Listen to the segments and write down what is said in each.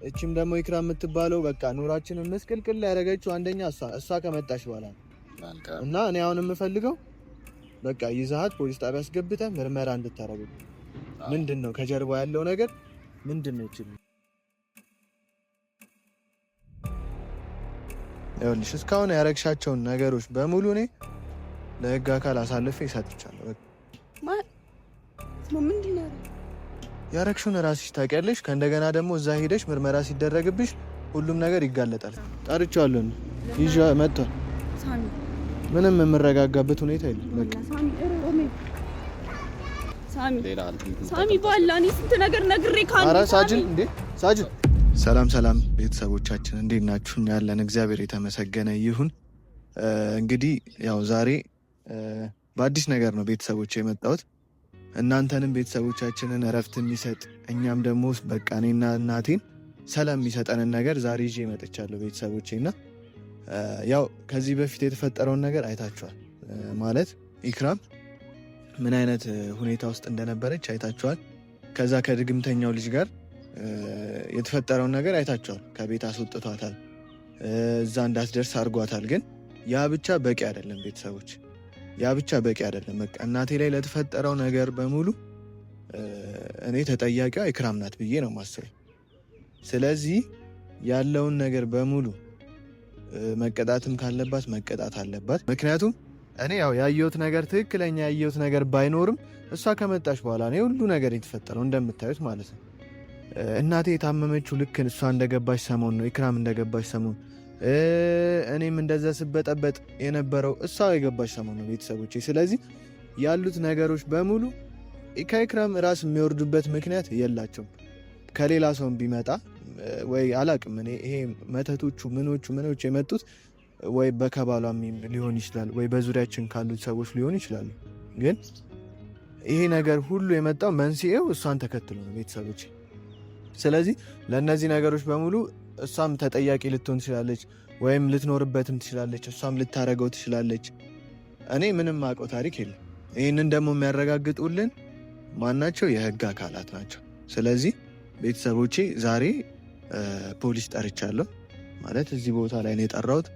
እቺም ደግሞ ኢክራም የምትባለው በቃ ኑራችንን መስቀልቅል ያደረገችው አንደኛ እሷ ከመጣች በኋላ እና እኔ አሁን የምፈልገው በቃ ይዛሃት ፖሊስ ጣቢያ አስገብተህ ምርመራ እንድታረግ። ምንድነው ከጀርባ ያለው ነገር ምንድነው? ይኸውልሽ እስካሁን ያረግሻቸውን ነገሮች በሙሉ እኔ ለህግ አካል አሳልፌ ሰጥቻለሁ። ምንድነው ያረግሽውን ራስሽ ታውቂያለሽ። ከእንደገና ደግሞ እዛ ሄደሽ ምርመራ ሲደረግብሽ ሁሉም ነገር ይጋለጣል። ጠርቻለሁ ይዤ መጥቷል። ምንም የምረጋጋበት ሁኔታ የለም። በቃ ሳሚ ባላኒ ስንት ነገር ነግሬ ካንተ ኧረ ሳጅን እንዴ ሳጅን። ሰላም ቤተሰቦቻችን እንዴት ናችሁ? ያለን እግዚአብሔር የተመሰገነ ይሁን። እንግዲህ ያው ዛሬ በአዲስ ነገር ነው ቤተሰቦች የመጣሁት። እናንተንም ቤተሰቦቻችንን እረፍት የሚሰጥ እኛም ደግሞ በቃ እኔና እናቴን ሰላም የሚሰጠንን ነገር ዛሬ ይዤ መጥቻለሁ ቤተሰቦቼና ያው ከዚህ በፊት የተፈጠረውን ነገር አይታችኋል። ማለት ኢክራም ምን አይነት ሁኔታ ውስጥ እንደነበረች አይታችኋል። ከዛ ከድግምተኛው ልጅ ጋር የተፈጠረውን ነገር አይታችኋል። ከቤት አስወጥቷታል፣ እዛ እንዳትደርስ አድርጓታል። ግን ያ ብቻ በቂ አይደለም ቤተሰቦች፣ ያ ብቻ በቂ አይደለም። በቃ እናቴ ላይ ለተፈጠረው ነገር በሙሉ እኔ ተጠያቂዋ ኢክራም ናት ብዬ ነው የማስበው። ስለዚህ ያለውን ነገር በሙሉ መቀጣትም ካለባት መቀጣት አለባት። ምክንያቱም እኔ ያው ያየሁት ነገር ትክክለኛ ያየሁት ነገር ባይኖርም እሷ ከመጣች በኋላ ነው ሁሉ ነገር የተፈጠረው እንደምታዩት ማለት ነው። እናቴ የታመመችው ልክ እሷ እንደገባች ሰሞን ነው፣ ኢክራም እንደገባች ሰሞን፣ እኔም እንደዛ ስበጠበጥ የነበረው እሷ የገባች ሰሞን ነው ቤተሰቦቼ። ስለዚህ ያሉት ነገሮች በሙሉ ከኢክራም ራስ የሚወርዱበት ምክንያት የላቸውም። ከሌላ ሰውም ቢመጣ ወይ አላቅም እኔ ይሄ መተቶቹ ምኖቹ የመጡት ወይ በከባሏም ሊሆን ይችላል ወይ በዙሪያችን ካሉት ሰዎች ሊሆን ይችላሉ። ግን ይሄ ነገር ሁሉ የመጣው መንስኤው እሷን ተከትሎ ነው ቤተሰቦች። ስለዚህ ለእነዚህ ነገሮች በሙሉ እሷም ተጠያቂ ልትሆን ትችላለች፣ ወይም ልትኖርበትም ትችላለች፣ እሷም ልታረገው ትችላለች። እኔ ምንም አውቀው ታሪክ የለም። ይህንን ደግሞ የሚያረጋግጡልን ማናቸው? የህግ አካላት ናቸው። ስለዚህ ቤተሰቦቼ ዛሬ ፖሊስ ጠርቻለሁ። ማለት እዚህ ቦታ ላይ ነው የጠራሁት።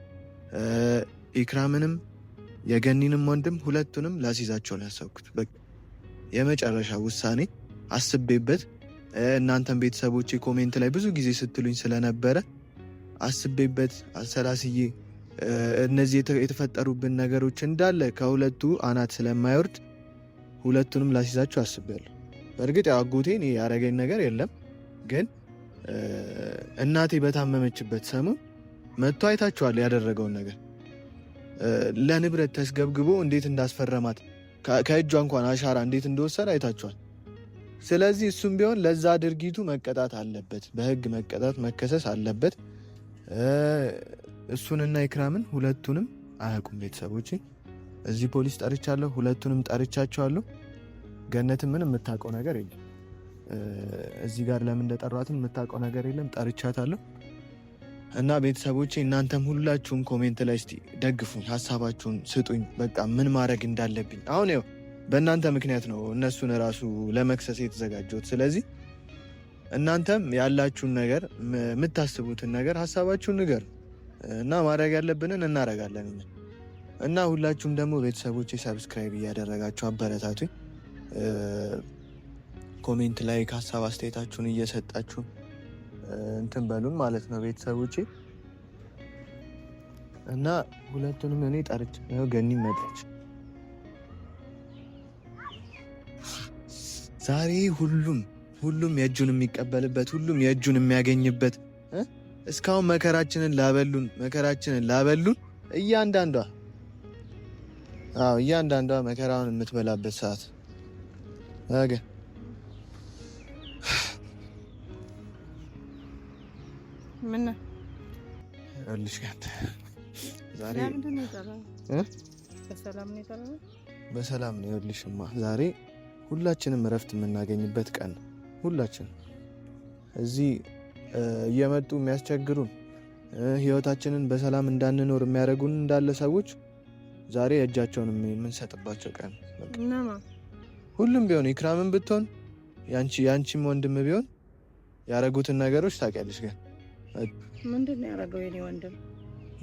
ኢክራምንም የገኒንም ወንድም ሁለቱንም ላስይዛቸው ነው ያሰብኩት። በቃ የመጨረሻ ውሳኔ አስቤበት፣ እናንተም ቤተሰቦቼ ኮሜንት ላይ ብዙ ጊዜ ስትሉኝ ስለነበረ አስቤበት አሰላስዬ እነዚህ የተፈጠሩብን ነገሮች እንዳለ ከሁለቱ አናት ስለማይወርድ ሁለቱንም ላስይዛቸው አስቤያለሁ። በእርግጥ ያው አጎቴ እኔ ያደረገኝ ነገር የለም፣ ግን እናቴ በታመመችበት ሰሞን መጥቶ አይታችኋል ያደረገውን ነገር። ለንብረት ተስገብግቦ እንዴት እንዳስፈረማት ከእጇ እንኳን አሻራ እንዴት እንደወሰደ አይታችኋል። ስለዚህ እሱም ቢሆን ለዛ ድርጊቱ መቀጣት አለበት፣ በህግ መቀጣት መከሰስ አለበት። እሱንና ኢክራምን ሁለቱንም አያውቁም ቤተሰቦቼ። እዚህ ፖሊስ ጠርቻለሁ፣ ሁለቱንም ጠርቻቸዋለሁ። ገነትን ምንም የምታውቀው ነገር የለም። እዚህ ጋር ለምን እንደጠሯትም የምታውቀው ነገር የለም። ጠርቻታለሁ እና ቤተሰቦቼ እናንተም ሁላችሁም ኮሜንት ላይ እስቲ ደግፉኝ፣ ሀሳባችሁን ስጡኝ። በቃ ምን ማድረግ እንዳለብኝ አሁን ያው በእናንተ ምክንያት ነው እነሱን ራሱ ለመክሰስ የተዘጋጀሁት። ስለዚህ እናንተም ያላችሁን ነገር የምታስቡትን ነገር ሀሳባችሁን ንገር እና ማድረግ ያለብንን እናደርጋለን እና ሁላችሁም ደግሞ ቤተሰቦቼ ሰብስክራይብ እያደረጋችሁ አበረታቱኝ። ኮሜንት ላይ ሀሳብ አስተያየታችሁን እየሰጣችሁ እንትን በሉን ማለት ነው ቤተሰቦቼ። እና ሁለቱንም እኔ ጠርቼ ነው ገኒ መጣች ዛሬ። ሁሉም የእጁን የሚቀበልበት ሁሉም የእጁን የሚያገኝበት እስካሁን መከራችንን ላበሉን እያንዳንዷ መከራውን የምትበላበት ሰዓት ነገ ምን ልሽ ዛሬ በሰላም ነው ይልሽማ። ዛሬ ሁላችንም እረፍት የምናገኝበት ቀን ነው። ሁላችንም እዚህ እየመጡ የሚያስቸግሩን ህይወታችንን በሰላም እንዳንኖር የሚያደርጉን እንዳለ ሰዎች ዛሬ እጃቸውን የምንሰጥባቸው ቀን ነው። ሁሉም ቢሆን ኢክራምን ብትሆን ያንቺም ወንድም ቢሆን ያረጉትን ነገሮች ታውቂያለሽ። ግን ምንድነው ያረገው? የኔ ወንድም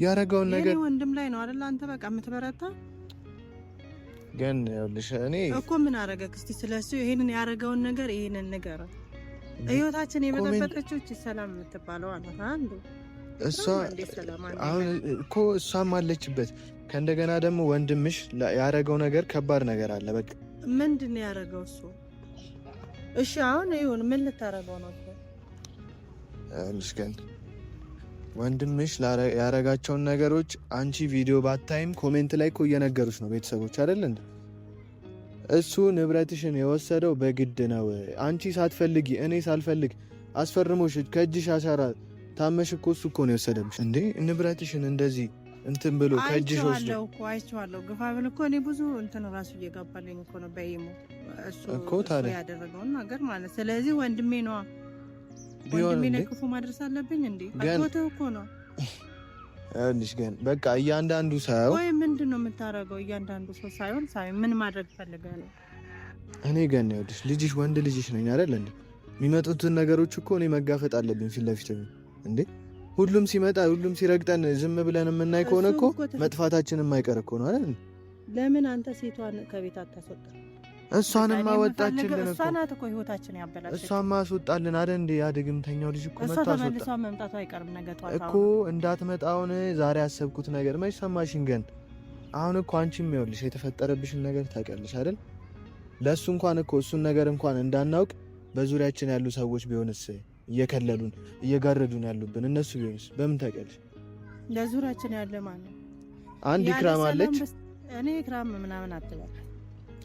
ያረገውን ነገር የኔ ወንድም ላይ ነው አይደል አንተ በቃ የምትበረታ? ግን ይኸውልሽ እኔ እኮ ምን አረገ? እስቲ ስለሱ ይሄንን ያረገውን ነገር ይሄንን ነገር ህይወታችን የበጠበጠችው እቺ ሰላም የምትባለው አንዱ እሷ አሁን እኮ እሷም አለችበት። ከእንደገና ደግሞ ወንድምሽ ያረገው ነገር ከባድ ነገር አለ። በቃ ምንድነው ያረገው እሱ? እሺ አሁን ይሁን ምን ልታረገው ነው? ግን ወንድምሽ ያረጋቸውን ነገሮች አንቺ ቪዲዮ ባታይም ኮሜንት ላይ እኮ እየነገሩሽ ነው ቤተሰቦች አይደል እንዴ? እሱ ንብረትሽን የወሰደው በግድ ነው። አንቺ ሳትፈልጊ እኔ ሳልፈልግ አስፈርሞሽ ከእጅሽ አሻራ ታመሽ እኮ እሱ እኮ ነው የወሰደብሽ እንዴ ንብረትሽን እንደዚህ እንትን ብሎ ከእጅሽ ወስዶ አይቼዋለሁ። ግፋ ብል እኮ እኔ ብዙ እንትን ራሱ እየገባልኝ እኮ ነው በይሞ እሱ እኮ ታዲያ ያደረገውን ነገር ማለት ስለዚህ ወንድሜ ነው ወንድሜ ነው ክፉ ማድረስ አለብኝ እንዴ? አጥቶት እኮ ነው አይልሽ። ግን በቃ እያንዳንዱ ሰው ወይ ምንድነው የምታረገው? እያንዳንዱ ሰው ሳይሆን ምን ማድረግ ፈልገህ ነው? እኔ ግን ይኸውልሽ ልጅሽ ወንድ ልጅሽ ነኝ አይደል እንዴ? የሚመጡትን ነገሮች እኮ እኔ መጋፈጥ አለብኝ ፊት ለፊት እንዴ። ሁሉም ሲመጣ ሁሉም ሲረግጠን ዝም ብለን የምናይ ከሆነ እኮ መጥፋታችን የማይቀር እኮ ነው አይደል? ለምን አንተ ሴቷን ከቤት አታስወጣ? እሷንም አወጣችልን እኮ። እሷ ናት እኮ ህይወታችን ያበላሸች። እሷም አስወጣልን አይደል እንዴ? ያ ድግምተኛው ልጅ እኮ መጣ አስወጣ እሷ መምጣቷ አይቀርም ነገ ጧት እኮ እንዳትመጣውን ዛሬ ያሰብኩት ነገር መች ሰማሽኝ? ግን አሁን እኮ አንቺም ይኸውልሽ የተፈጠረብሽን ነገር ታውቂያለሽ አይደል? ለሱ እንኳን እኮ እሱን ነገር እንኳን እንዳናውቅ በዙሪያችን ያሉ ሰዎች ቢሆንስ እየከለሉን እየጋረዱን ያሉብን እነሱ ቢሆንስ በምን ታውቂያለሽ? ለዙሪያችን ያለ ማለት ነው አንድ ኢክራም አለች። እኔ ኢክራም ምናምን አትበል።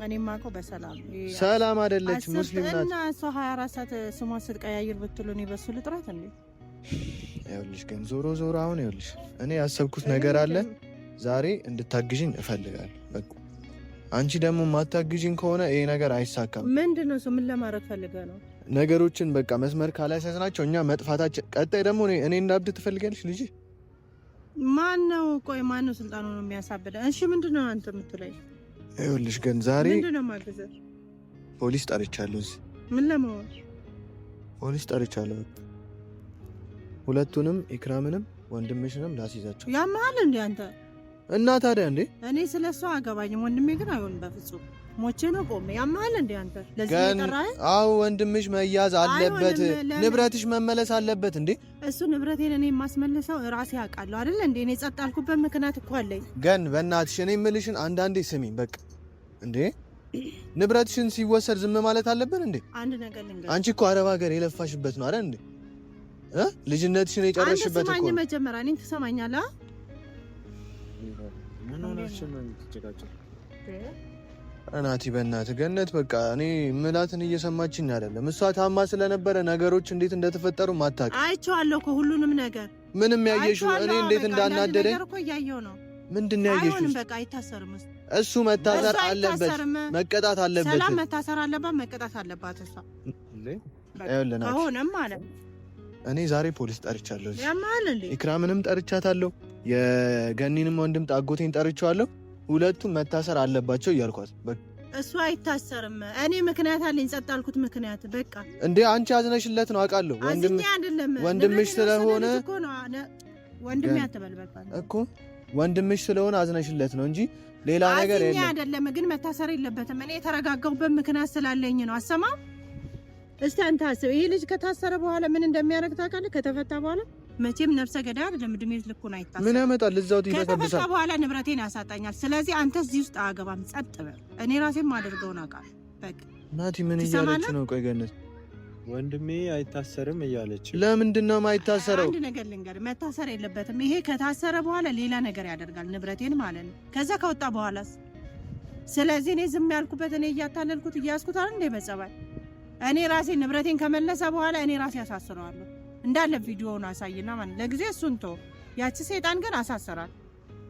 እኔ ማውቀው በሰላም ሰላም አይደለች ሙስሊም ናት እና ሰው 24 ሰዓት ስሟን ስትቀያይር ብትሉኝ በሱ ልጥራት እንዴ? ይኸውልሽ ግን ዞሮ አሁን ይኸውልሽ እኔ ያሰብኩት ነገር አለ። ዛሬ እንድታግዥኝ እፈልጋለሁ። በቃ አንቺ ደግሞ ማታግዥኝ ከሆነ ይሄ ነገር አይሳካም። ምንድነው እሱ? ምን ለማድረግ ፈልገህ ነው? ነገሮችን በቃ መስመር ካላሳስናቸው እኛ መጥፋታችን ቀጣይ ደግሞ እኔ እንዳብድ ትፈልጋለሽ ልጅ? ማን ነው? ቆይ ማን ነው ስልጣኑ ነው የሚያሳብደው? እሺ ምንድነው አንተ የምትለኝ? ይኸውልሽ ግን ዛሬ ምንድነው ማግዘር? ፖሊስ ጠርቻለሁ። ምን ለማወቅ? ፖሊስ ጠርቻለሁ። ሁለቱንም ኢክራምንም ወንድምሽንም ላስይዛቸው። ያማል እንዴ አንተ? እና ታዲያ እንዴ? እኔ ስለሷ አገባኝም። ወንድሜ ግን አይሆንም በፍጹም። ሞቼ ነው ቆሜ። ያማል እንዴ አንተ? ለዚህ የጠራኸኝ? አዎ ወንድምሽ መያዝ አለበት፣ ንብረትሽ መመለስ አለበት። እንዴ እሱ ንብረቴን እኔ የማስመልሰው ራሴ አውቃለሁ አይደል እንዴ? እኔ ጸጥ አልኩበት ምክንያት እኮ አለኝ። ግን በእናትሽ እኔ የምልሽን አንዳንዴ ስሚኝ በቃ። እንዴ ንብረትሽን ሲወሰድ ዝም ማለት አለብን እንዴ? አንድ ነገር ልንገርህ፣ አንቺ እኮ አረብ ሀገር የለፋሽበት ነው አይደል እንዴ? ልጅነትሽን የጨረሽበት እኮ። አንተ መጀመሪያ እኔን ትሰማኛለህ? ምን ሆነሽ ነው የምትጨቃጨው? እናቲ በእናትህ ገነት በቃ እኔ ምላትን እየሰማችኝ አይደለም። እሷ ታማ ስለነበረ ነገሮች እንዴት እንደተፈጠሩ ማታውቅ። አይቼዋለሁ እኮ ሁሉንም ነገር። ምንም ያየሽው እኔ እንዴት እንዳናደደኝ ነገር እኮ እያየሁ ነው። ምንድን ነው ያየሽው? አይሆንም በቃ አይታሰርም። እሱ መታሰር አለበት፣ መቀጣት አለበት። ሰላም መታሰር አለባት፣ መቀጣት አለባት። እሷ አሁንም ማለት እኔ ዛሬ ፖሊስ ጠርቻለሁ። ያማል እንዴ? ኢክራምንም ጠርቻታለሁ፣ የገኒንም ወንድም ጣጎቴን ጠርቻለሁ። ሁለቱም መታሰር አለባቸው እያልኳት። እሱ አይታሰርም። እኔ ምክንያት አለኝ፣ ጸጥ አልኩት ምክንያት በቃ። እንዴ አንቺ አዝነሽለት ነው አውቃለሁ። ወንድምሽ ስለሆነ ወንድሜ አትበል በቃ እኮ ወንድምሽ ስለሆነ አዝነሽለት ነው እንጂ ሌላ ነገር የለም። አይደለም ግን መታሰር የለበትም። እኔ የተረጋጋሁበት ምክንያት ስላለኝ ነው። አሰማም እስቲ አንተ አስብ። ይሄ ልጅ ከታሰረ በኋላ ምን እንደሚያደርግ ታውቃለህ? ከተፈታ በኋላ መቼም ነፍሰ ገዳይ አይደለም፣ እድሜ ልኩን አይታሰር። ምን ያመጣል? እዛው ይበሰብሳል። ከተፈታ በኋላ ንብረቴን ያሳጣኛል። ስለዚህ አንተ እዚህ ውስጥ አገባም፣ ጸጥ በል። እኔ ራሴን ማደርገውን አውቃለሁ። በቃ ናቲ ምን እያለች ነው? ቆይ ገነት ወንድሜ አይታሰርም እያለች። ለምንድን ነው የማይታሰረው? አንድ ነገር ልንገር፣ መታሰር የለበትም። ይሄ ከታሰረ በኋላ ሌላ ነገር ያደርጋል፣ ንብረቴን ማለት ነው። ከዛ ከወጣ በኋላስ? ስለዚህ እኔ ዝም ያልኩበት እኔ እያታለልኩት እያያዝኩት አይደል እንደ በጸባይ እኔ ራሴ ንብረቴን ከመለሰ በኋላ እኔ ራሴ አሳስረዋለሁ። እንዳለ ቪዲዮውን አሳይና ማለት ለጊዜ እሱን ተው። ያቺ ሰይጣን ግን አሳሰራል።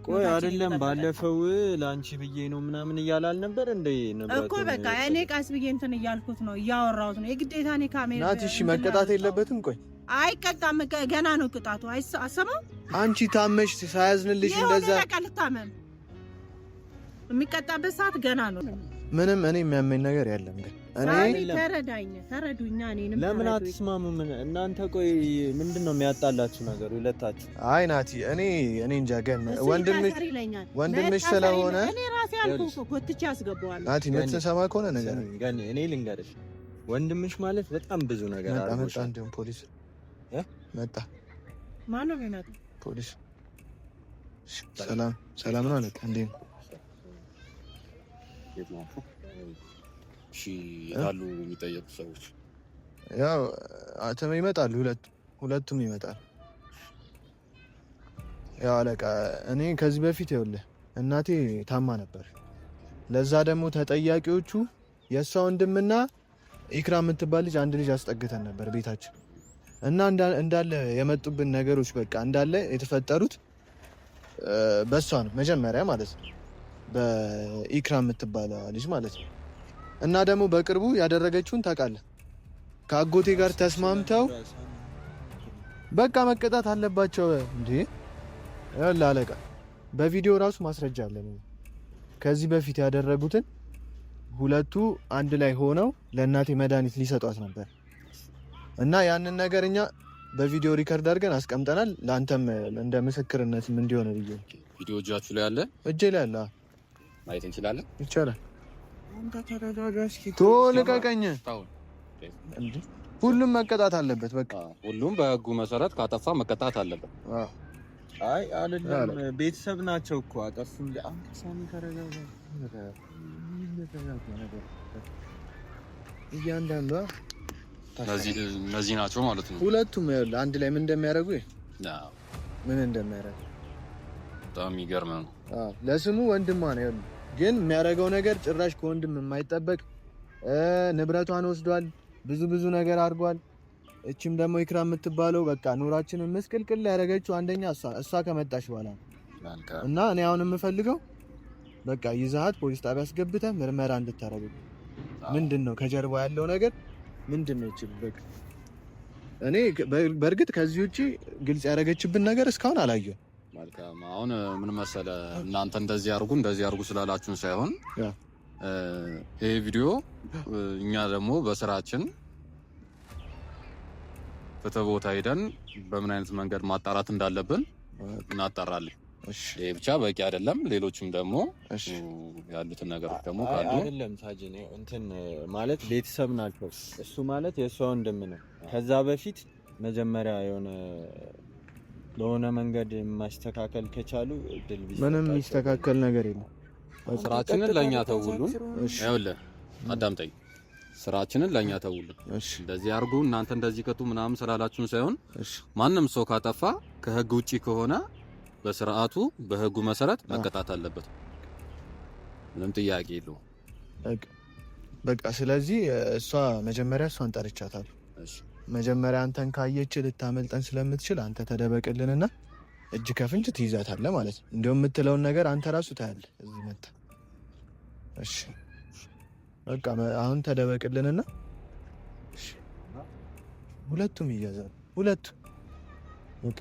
ቆይ አይደለም ባለፈው ላንቺ ብዬ ነው ምናምን እያላል ነበር እንደ ነበር እኮ በቃ እኔ ቃስ ብዬ እንትን እያልኩት ነው እያወራሁት ነው። የግዴታ እኔ ካሜራ ናቲ እሺ መቀጣት የለበትም። ቆይ አይቀጣም፣ ገና ነው ቅጣቱ። አሰማው አንቺ ታመሽ ሳያዝንልሽ እንደዛ በቃ ልታመም የሚቀጣበት ሰዓት ገና ነው። ምንም እኔ የሚያመኝ ነገር የለም። ግን ተረዱኛ። እኔንም ለምን አትስማሙም እናንተ? ቆይ ምንድነው የሚያጣላችሁ ነገር ሁለታችሁ? አይ ናቲ እኔ እንጃ ገን ወንድምሽ ስለሆነ እኔ ራሴ አልኩህ እኮ ኮትቼ አስገባዋለሁ። ናቲ የምትሰማ ከሆነ ነገር ገን እኔ ልንገርሽ፣ ወንድምሽ ማለት በጣም ብዙ ነገር አድርጎሽ። መጣ እንደውም ፖሊስ መጣ። ማን ነው የሚመጣው? ፖሊስ። ሰላም ነው አለቃ። እንዴት ነው? እሺ ያሉ የሚጠየቁ ሰዎች ያው ይመጣሉ፣ ሁለቱም ይመጣሉ። ያው አለቃ እኔ ከዚህ በፊት ይኸውልህ እናቴ ታማ ነበር። ለዛ ደግሞ ተጠያቂዎቹ የእሷ ወንድምና ኢክራም የምትባል ልጅ አንድ ልጅ አስጠግተን ነበር ቤታችን እና እንዳለ የመጡብን ነገሮች በቃ እንዳለ የተፈጠሩት በእሷ ነው መጀመሪያ ማለት ነው፣ በኢክራም የምትባል ልጅ ማለት ነው። እና ደግሞ በቅርቡ ያደረገችውን ታውቃለህ። ከአጎቴ ጋር ተስማምተው በቃ መቀጣት አለባቸው እንዴ። ያለ አለቃ በቪዲዮ ራሱ ማስረጃ አለ። ከዚህ በፊት ያደረጉትን ሁለቱ አንድ ላይ ሆነው ለእናቴ መድኃኒት ሊሰጧት ነበር እና ያንን ነገር እኛ በቪዲዮ ሪከርድ አድርገን አስቀምጠናል። ለአንተም እንደ ምስክርነትም እንዲሆነ ብዬ። ቪዲዮ እጃችሁ ላይ አለ? እጄ ላይ አለ። ማየት እንችላለን? ይቻላል። ቶ ልቀቀኝ። ሁሉም መቀጣት አለበት። በቃ ሁሉም በህጉ መሰረት ካጠፋ መቀጣት አለበት። አይ አይደለም፣ ቤተሰብ ናቸው እኮ አጠፉ። አንተ ሳሚ ተረጋጋ። እያንዳንዷ እነዚህ ናቸው ማለት ነው። ሁለቱም አንድ ላይ ምን እንደሚያደርጉ በጣም የሚገርም ነው። ለስሙ ወንድሟ ነው ግን የሚያደርገው ነገር ጭራሽ ከወንድም የማይጠበቅ ንብረቷን ወስዷል። ብዙ ነገር አድርጓል። እቺም ደግሞ ኢክራም የምትባለው በቃ ኑራችንን ምስቅልቅል ያደረገችው አንደኛ እሷ ከመጣች በኋላ እና እኔ አሁን የምፈልገው በቃ ይዛሃት ፖሊስ ጣቢያ አስገብተህ ምርመራ እንድታረግ። ምንድነው ከጀርባ ያለው ነገር ምንድነው? በቃ እኔ በእርግጥ ከዚህ ውጪ ግልጽ ያደረገችብን ነገር እስካሁን አላየሁም። መልካም። አሁን ምን መሰለህ እናንተ እንደዚህ አድርጉ ስላላችሁን ሳይሆን ይሄ ቪዲዮ እኛ ደግሞ በስራችን ፍትህ ቦታ ሄደን በምን አይነት መንገድ ማጣራት እንዳለብን እናጣራለን። ይሄ ብቻ በቂ አይደለም። ሌሎችም ደግሞ ያሉትን ነገሮች ደግሞ ካሉ አይደለም ሳጅን እንትን ማለት ቤተሰብ ናቸው። እሱ ማለት የእሷ ወንድም ነው። ከዛ በፊት መጀመሪያ ለሆነ መንገድ ማስተካከል ከቻሉ እድል ቢሰጣቸው ምንም የሚስተካከል ነገር የለም። ስራችንን ለኛ ተውሉን። ይኸውልህ አዳምጠኝ፣ ስራችንን ለኛ ተውሉን። እንደዚህ አድርጉ እናንተ እንደዚህ ከቱ ምናምን ስላላችሁን ሳይሆን ማንም ሰው ካጠፋ ከህግ ውጪ ከሆነ በስርዓቱ በህጉ መሰረት መቀጣት አለበት። ምንም ጥያቄ የለውም። በቃ ስለዚህ መጀመሪያ እሷን ጠርቻታለሁ። መጀመሪያ አንተን ካየች ልታመልጠን ስለምትችል አንተ ተደበቅልንና እጅ ከፍንጅ ትይዛታለህ ማለት ነው። እንደውም የምትለውን ነገር አንተ ራሱ ታያለህ እዚህ መጣ። እሺ በቃ አሁን ተደበቅልንና ሁለቱም ይያዛሉ። ሁለቱም በቃ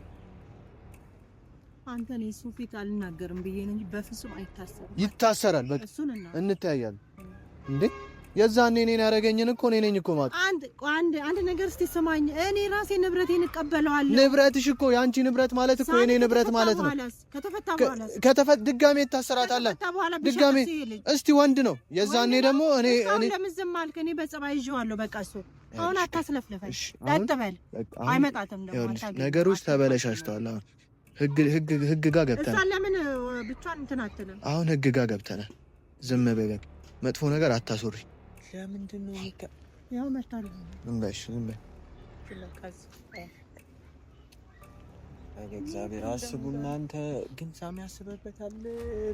አንተ ነው ሱፊት አልናገርም ብዬ ነው እንጂ በፍጹም አይታሰርም። ይታሰራል። በቃ እንተያያለን እንዴ የዛኔ እኔን ያደረገኝን እኮ እኔ ነኝ እኮ ማለት አንድ ነገር እስቲ ሰማኝ። እኔ ራሴ ንብረቴን እቀበለዋለሁ። ንብረትሽ እኮ የአንቺ ንብረት ማለት እኮ የኔ ንብረት ማለት ነው። ከተፈታ ድጋሜ ይታሰራታል። ድጋሜ እስቲ ወንድ ነው። የዛኔ ደግሞ እኔ ለምን ዝም አልክ? እኔ በጸባይ ይዤዋለሁ። በቃ እሱ አሁን አታስለፍለፈሽ። አትበል። አይመጣትም ደግሞ ነገሮች ተበለሻሽተዋል። አሁን ህግ ጋር ገብተናል። እሷ ለምን ብቻዋን እንትን አትልም? አሁን ህግ ጋር ገብተናል። ዝም በይ በቃ መጥፎ ነገር አታስወሪ። ለምንድን ነው ያው መጣለ ዝም በይ እግዚአብሔር አስቡ። እናንተ ግን ሳሚ ያስበበታል።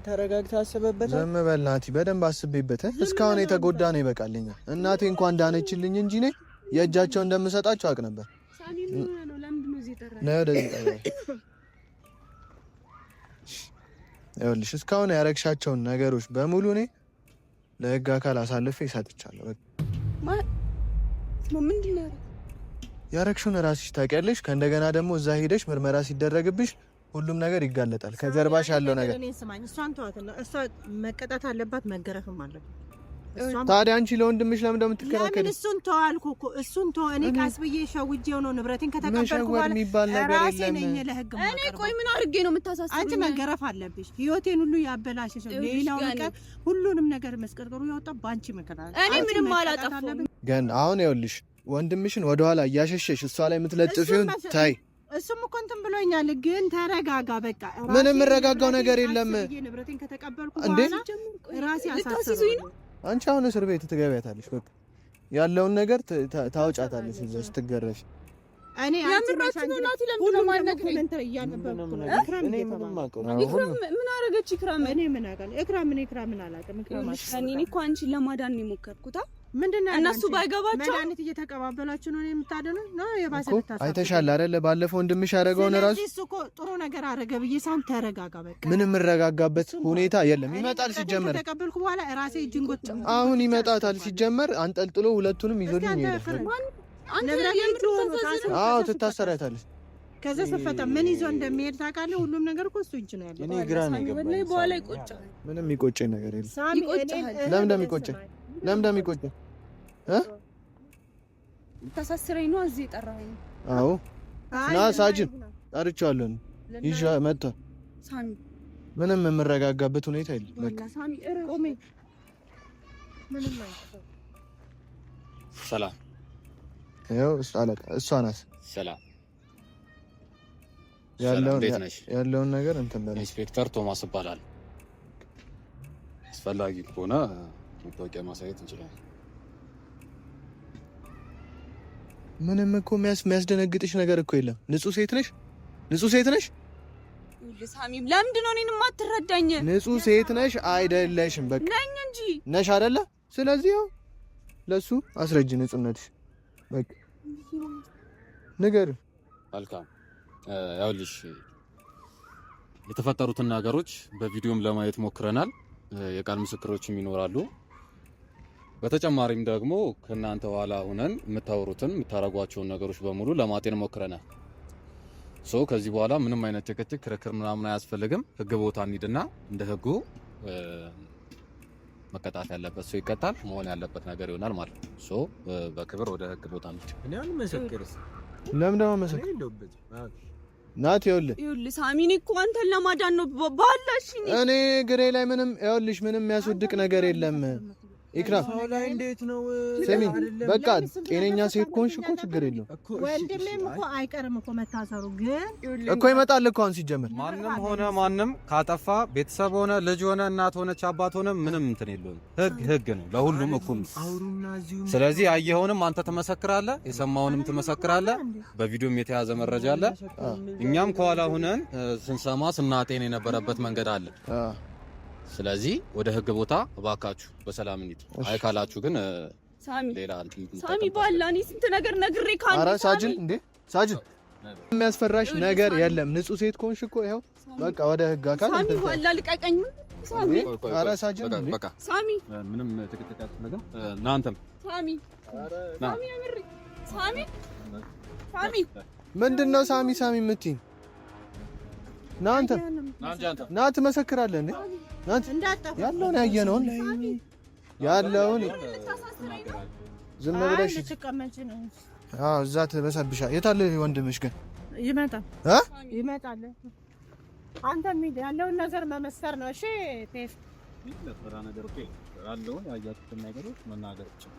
ተረጋግተህ አስበበታል። ዝም በል ናቲ፣ በደንብ አስቤበት። እስካሁን የተጎዳ ነው ይበቃልኛ። እናቴ እንኳን ዳነችልኝ እንጂ እኔ የእጃቸው እንደምሰጣቸው አውቅ ነበር። ሳሚ ምን ነው? ለምንድን ነው እዚህ ጠራ? ነው ወደዚህ ጠራ። ይኸውልሽ እስካሁን ያረግሻቸውን ነገሮች በሙሉ እኔ ለህግ አካል አሳልፌ ሰጥቻለሁ። ምንድን ነው ያረግሽውን ራስሽ ታውቂያለሽ። ከእንደገና ደግሞ እዛ ሄደሽ ምርመራ ሲደረግብሽ ሁሉም ነገር ይጋለጣል። ከጀርባሽ ያለው ነገር እኔ ስማኝ፣ እሷን ተዋትና እሷ መቀጣት አለባት፣ መገረፍም አለባት። ታዲያ አንቺ ለወንድምሽ ለምን እንደምትከራከሪ? ለምን እሱን ተዋልኩ እኮ እሱን ተው። እኔ ቃስ ብዬ ሸውጄው ነው ንብረቴን ከተቀበልኩ በኋላ ራሴ ነኝ ለህግ ማለት። እኔ ቆይ ምን አድርጌ ነው የምታሳስበው? አንቺ መገረፍ አለብሽ። ህይወቴን ሁሉ ያበላሸሽ ሌላው ነገር ሁሉንም ነገር መስቀርቀሩ ያወጣ ባንቺ መከራከር። እኔ ምንም አላጠፋም። ግን አሁን ይኸውልሽ ወንድምሽን ወደኋላ እያሸሸሽ እሷ ላይ የምትለጥፊውን ታይ። እሱም እኮ እንትን ብሎኛል። ግን ተረጋጋ በቃ። ምንም የምረጋጋው ነገር የለም። ንብረቴን ከተቀበልኩ በኋላ ራሴ አሳስሩኝ ነው። አንቺ አሁን እስር ቤት ትገቢያታለሽ። በቃ ያለውን ነገር ታውጫታለሽ እዛ ስትገረሽ። እኔ ያምራችሁ ነው ናቲ። ለምን ነው ማነግረኝ? ምን አረገች ኢክራም? እኔ ምን አውቃለሁ? ኢክራምን አላውቅም። እኔ እኮ አንቺን ለማዳን ነው የሞከርኩት። ምንድነው እነሱ ባይገባቸው መድኃኒት እየተቀባበላችሁ ነው የምታደነው ነው የባሰ ተታሰበ። አይተሻል አይደለ? ባለፈው ወንድምሽ ያደረገውን ራሱ እሱ እኮ ጥሩ ነገር አደረገ ብዬ ሳይሆን ተረጋጋ በቃ። ምንም ረጋጋበት ሁኔታ የለም። ይመጣል ሲጀመር ተቀበልኩ በኋላ ራሴ ጅንጎት አሁን ይመጣታል ሲጀመር አንጠልጥሎ ሁለቱንም ይዞልኝ ይሄዳል። አዎ ትታሰራታለሽ። ከዛ ሰፈታ ምን ይዞ እንደሚሄድ ታውቃለህ? ሁሉም ነገር እኮ እሱ እጅ ነው ያለው። እኔ ግራ ነው የገባኝ። በኋላ ይቆጫል። ምንም የሚቆጨኝ ነገር የለም። ለምን እንደሚቆጨኝ ተሳስረኝ ነው እዚህ የጠራኸኝ? አዎ ና ሳጅን ጠርቻለሁ። ይሻ መጣ ሳሚ። ምንም የምረጋጋበት ሁኔታ የለም። በቃ ሳሚ ቆሜ ምንም ሰላም። ያው እሷ ናት። ሰላም ያለውን ነገር እንትን በለው። ኢንስፔክተር ቶማስ እባላለሁ። አስፈላጊ ከሆነ መታወቂያ ማሳየት እንችላለን። ምንም እኮ የሚያስደነግጥሽ ነገር እኮ የለም። ንጹህ ሴት ነሽ። ሳሚ ለምንድን ነው እኔን የማትረዳኝ? ንጹህ ሴት ነሽ አይደለሽም? በቃ ነኝ እንጂ ነሽ አይደለ? ስለዚህ ያው ለሱ አስረጅ ንጹህነትሽ። በቃ ንገሪው። መልካም ያውልሽ የተፈጠሩትን ነገሮች በቪዲዮም ለማየት ሞክረናል። የቃል ምስክሮችም ይኖራሉ። በተጨማሪም ደግሞ ከናንተ ኋላ ሆነን የምታረጓቸውን ነገሮች በሙሉ ለማጤን ሞክረናል። ከዚህ በኋላ ምንም አይነት ጭቅጭቅ፣ ክርክር ምናምን አያስፈልግም። ህግ ቦታ እንሂድና እንደ ህጉ መቀጣት ያለበት ሰው ይቀጣል፣ መሆን ያለበት ነገር ይሆናል ማለት ነው። በክብር ወደ ህግ ቦታ እንሂድ። እኔ አልመሰክርም። ለምን ደግሞ መሰክር ናት? ይኸውልህ ሳሚ እኔ እኮ አንተን ለማዳን ነው ባላሽ። እኔ ግሬ ላይ ምንም የሚያስወድቅ ነገር የለም። ኢክራም ላይ እንዴት ነው? ስሚ በቃ ጤነኛ ሴት ኮንሽ እኮ ችግር የለውም። ወንድሜም እኮ አይቀርም እኮ መታሰሩ። ግን እኮ ይመጣል እኮ አሁን ሲጀመር ማንም ካጠፋ ቤተሰብ ሆነ ልጅ ሆነ እናት ሆነች አባት ሆነ ምንም እንትን የለውም። ህግ ነው፣ ለሁሉም እኩል ነው። ስለዚህ ያየኸውንም አንተ ትመሰክራለህ፣ የሰማውንም ትመሰክራለህ። በቪዲዮም የተያዘ መረጃ አለ። እኛም ከኋላ ሆነን ስንሰማ ስናጤን የነበረበት መንገድ አለ። ስለዚህ ወደ ህግ ቦታ እባካችሁ በሰላም እንሂድ። አይ ካላችሁ ግን ሳሚ ባላ እኔ ስንት ነገር ነግሬ ካንተ። ኧረ ሳጅን የሚያስፈራሽ ነገር የለም። ንጹህ ሴት ኮንሽ እኮ ይኸው በቃ ወደ ህግ አካል ሳሚ ባላ ልቀቀኝ። ሳሚ ኧረ ሳጅን በቃ ሳሚ ምንም ትክክል አትነግም። እናንተም ሳሚ ምንድነው ሳሚ የምትይኝ? ናንተ ና ትመሰክራለህ እንዴ? ያለውን ያለውን ዝም ብለሽ እዛ ትበሰብሻለሽ። የት አለ ወንድምሽ ግን? ይመጣል። አንተ ያለውን ነገር መመስከር ነው። እሺ ቴፍ ያለውን ያያችሁትን ነገሮች መናገር ይችላል።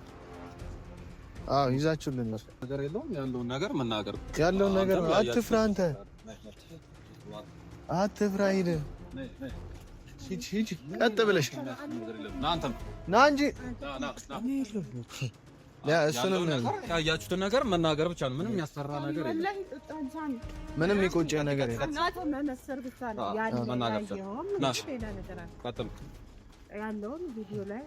ይዛችሁልን ነገር የለውም። ያለውን ነገር መናገር ያለውን ነገር አትፍራ። አንተ አትፍራ። ሂድ ቀጥ ብለሽ ና እንጂ እሱንም ያያችሁትን ነገር መናገር ብቻ ነው። ምንም ያስፈራ ነገር የለም። ምንም የሚቆጭ ነገር የለም። መናገር ብቻ ነው። ያለውን ቪዲዮ ላይ